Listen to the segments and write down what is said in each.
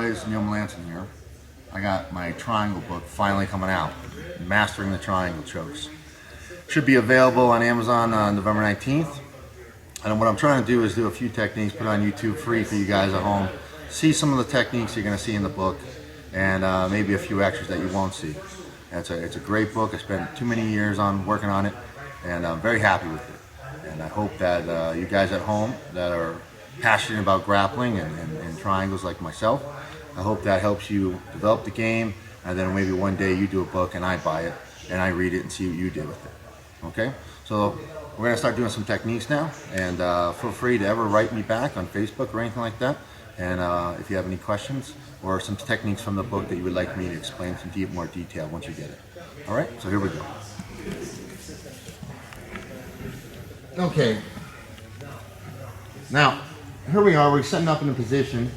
boys, Neil Melanson here. I got my triangle book finally coming out, Mastering the Triangle Chokes. Should be available on Amazon on November 19th. And what I'm trying to do is do a few techniques, put on YouTube free for you guys at home. See some of the techniques you're going to see in the book, and maybe a few extras that you won't see. It's a great book. I spent too many years on working on it, and I'm very happy with it. And I hope that you guys at home that are passionate about grappling and triangles like myself, I hope that helps you develop the game, and then maybe one day you do a book and I buy it and I read it and see what you did with it. Okay? So we're gonna start doing some techniques now, and feel free to ever write me back on Facebook or anything like that. And if you have any questions or some techniques from the book that you would like me to explain in more detail once you get it. All right, so here we go. Okay. Now, here we are, we're setting up in a position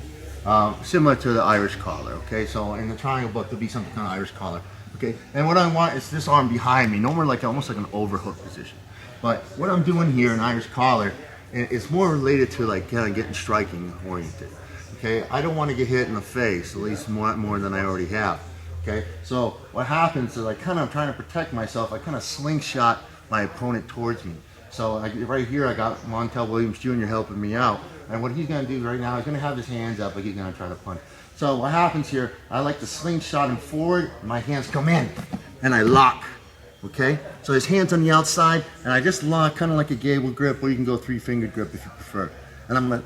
similar to the Irish collar, okay? So in the triangle book, there'll be something kind of Irish collar, okay? And what I want is this arm behind me, normally like almost like an overhook position. But what I'm doing here in Irish collar, it's more related to like kind of getting striking oriented, okay? I don't want to get hit in the face, at least more than I already have, okay? So what happens is I kind of trying to protect myself, I kind of slingshot my opponent towards me. So right here I got Montel Williams Jr. helping me out. And what he's going to do right now, he's going to have his hands up like he's going to try to punch. So what happens here, I like to slingshot him forward, and my hands come in, and I lock, okay? So his hands on the outside, and I just lock kind of like a gable grip, or you can go three-finger grip if you prefer. And I'm going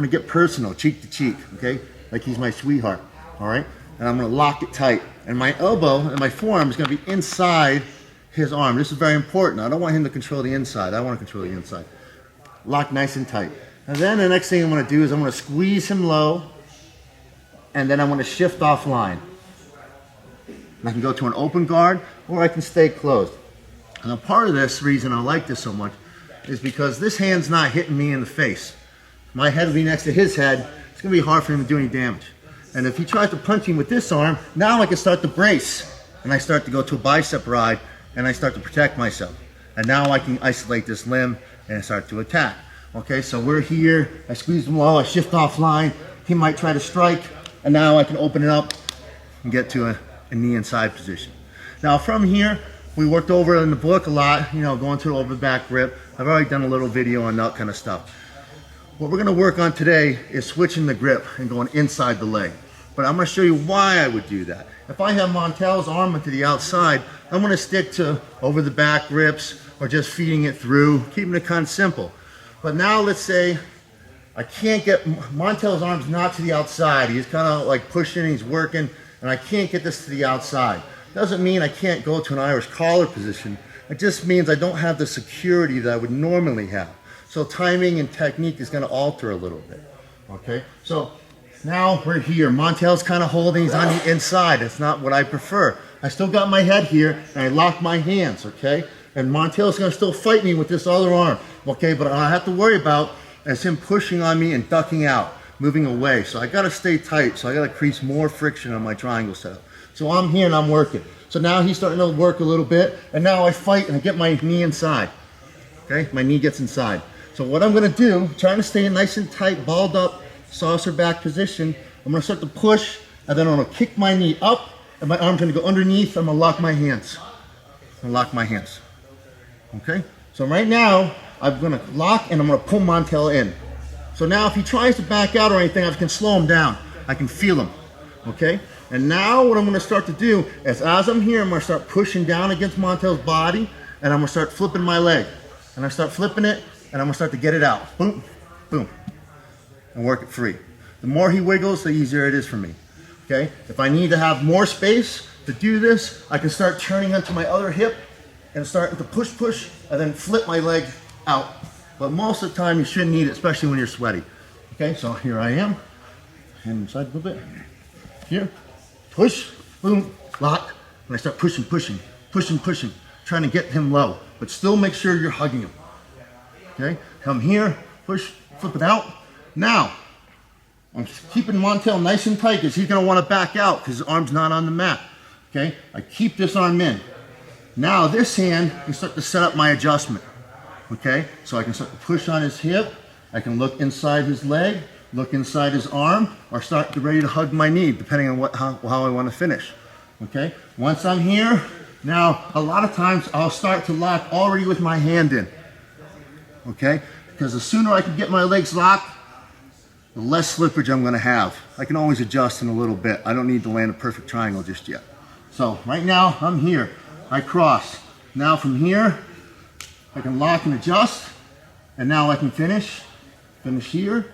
to get personal, cheek to cheek, okay? Like he's my sweetheart, all right? And I'm going to lock it tight. And my elbow and my forearm is going to be inside his arm. This is very important. I don't want him to control the inside. I want to control the inside. Lock nice and tight. And then the next thing I'm going to do is I'm going to squeeze him low, and then I'm going to shift offline. And I can go to an open guard, or I can stay closed. And a part of this reason I like this so much is because this hand's not hitting me in the face. My head will be next to his head. It's going to be hard for him to do any damage. And if he tries to punch me with this arm, now I can start to brace, and I start to go to a bicep ride, and I start to protect myself. And now I can isolate this limb and start to attack. Okay, so we're here, I squeeze him low, I shift offline, he might try to strike, and now I can open it up and get to a knee inside position. Now from here, we worked over in the book a lot, you know, going to the over the back grip. I've already done a little video on that kind of stuff. What we're gonna work on today is switching the grip and going inside the leg. But I'm gonna show you why I would do that. If I have Montel's arm to the outside, I'm gonna stick to over the back grips or just feeding it through, keeping it kind of simple. But now let's say I can't get, Montel's arm's not to the outside. He's kind of like pushing, he's working, and I can't get this to the outside. Doesn't mean I can't go to an Irish collar position. It just means I don't have the security that I would normally have. So timing and technique is gonna alter a little bit, okay? So now we're here. Montel's kind of holding, he's on the inside. That's not what I prefer. I still got my head here, and I lock my hands, okay? And Montel's gonna still fight me with this other arm, okay? But all I have to worry about is him pushing on me and ducking out, moving away. So I gotta stay tight, so I gotta create more friction on my triangle setup. So I'm here and I'm working. So now he's starting to work a little bit, and now I fight and I get my knee inside, okay? My knee gets inside. So what I'm gonna do, trying to stay nice and tight, balled up, saucer back position, I'm gonna start to push, and then I'm gonna kick my knee up, and my arm's gonna go underneath, I'm gonna lock my hands. I'm gonna lock my hands. Okay, so right now I'm going to lock and I'm going to pull Montel in. So now if he tries to back out or anything, I can slow him down. I can feel him. Okay, and now what I'm going to start to do is as I'm here, I'm going to start pushing down against Montel's body, and I'm going to start flipping my leg. And I start flipping it, and I'm going to start to get it out. Boom, boom, and work it free. The more he wiggles, the easier it is for me. Okay, if I need to have more space to do this, I can start turning onto my other hip and starting to push, and then flip my leg out. But most of the time you shouldn't need it, especially when you're sweaty. Okay, so here I am, hand inside a little bit. Here, push, boom, lock, and I start pushing, trying to get him low, but still make sure you're hugging him. Okay, come here, push, flip it out. Now, I'm keeping Montel nice and tight because he's gonna wanna back out because his arm's not on the mat. Okay, I keep this arm in. Now this hand can start to set up my adjustment, okay? So I can start to push on his hip, I can look inside his leg, look inside his arm, or start ready to hug my knee, depending on how I want to finish. Okay? Once I'm here, now a lot of times I'll start to lock already with my hand in. Okay? Because the sooner I can get my legs locked, the less slippage I'm going to have. I can always adjust in a little bit. I don't need to land a perfect triangle just yet. So right now I'm here. I cross. Now from here, I can lock and adjust. And now I can finish here.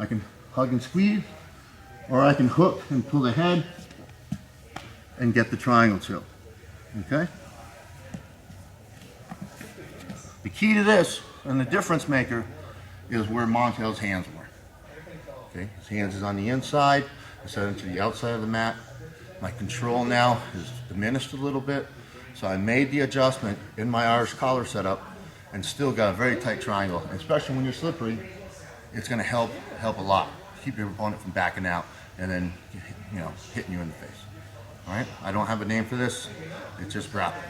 I can hug and squeeze, or I can hook and pull the head and get the triangle too. Okay? The key to this and the difference maker is where Montel's hands were. Okay, his hands is on the inside, I set him to the outside of the mat. My control now is diminished a little bit, so I made the adjustment in my Irish collar setup and still got a very tight triangle. And especially when you're slippery, it's going to help a lot. Keep your opponent from backing out and then, hitting you in the face. All right, I don't have a name for this. It's just grappling.